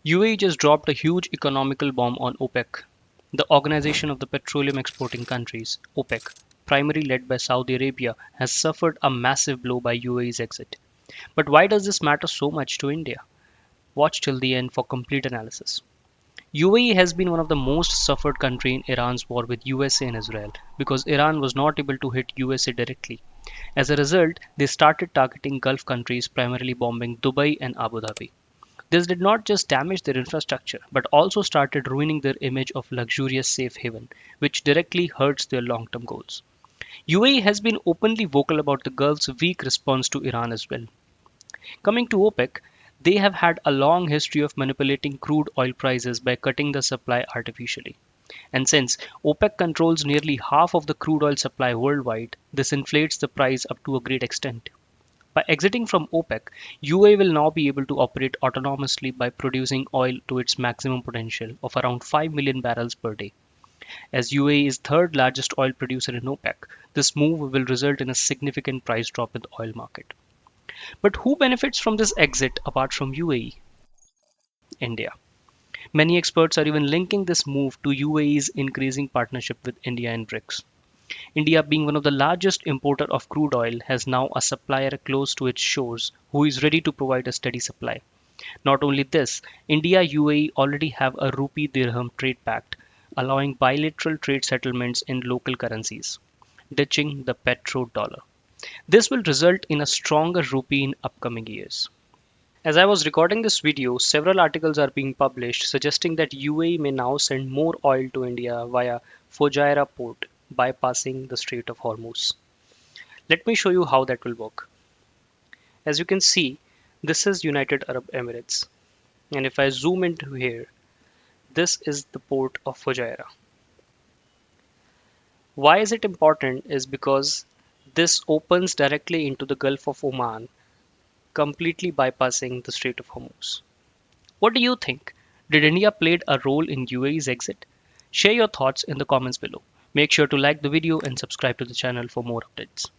UAE just dropped a huge economical bomb on OPEC, the Organization of the Petroleum Exporting Countries. OPEC, primarily led by Saudi Arabia, has suffered a massive blow by UAE's exit. But why does this matter so much to India? Watch till the end for complete analysis. UAE has been one of the most suffered country in Iran's war with USA and Israel because Iran was not able to hit USA directly. As a result, they started targeting Gulf countries, primarily bombing Dubai and Abu Dhabi. This did not just damage their infrastructure, but also started ruining their image of luxurious safe haven, which directly hurts their long term goals. UAE has been openly vocal about the Gulf's weak response to Iran as well. Coming to OPEC, they have had a long history of manipulating crude oil prices by cutting the supply artificially. And since OPEC controls nearly half of the crude oil supply worldwide, this inflates the price up to a great extent. By exiting from OPEC, UAE will now be able to operate autonomously by producing oil to its maximum potential of around 5 million barrels per day. As UAE is third largest oil producer in OPEC, this move will result in a significant price drop in the oil market. But who benefits from this exit apart from UAE? India. Many experts are even linking this move to UAE's increasing partnership with India and BRICS. India, being one of the largest importer of crude oil, has now a supplier close to its shores who is ready to provide a steady supply. Not only this, India UAE already have a rupee dirham trade pact, allowing bilateral trade settlements in local currencies, ditching the petrodollar. This will result in a stronger rupee in upcoming years. As I was recording this video, several articles are being published suggesting that UAE may now send more oil to India via Fujairah port, bypassing the Strait of Hormuz. Let me show you how that will work. As you can see, this is United Arab Emirates. And if I zoom into here, this is the port of Fujairah. Why is it important is because this opens directly into the Gulf of Oman, completely bypassing the Strait of Hormuz. What do you think? Did India played a role in UAE's exit? Share your thoughts in the comments below. Make sure to like the video and subscribe to the channel for more updates.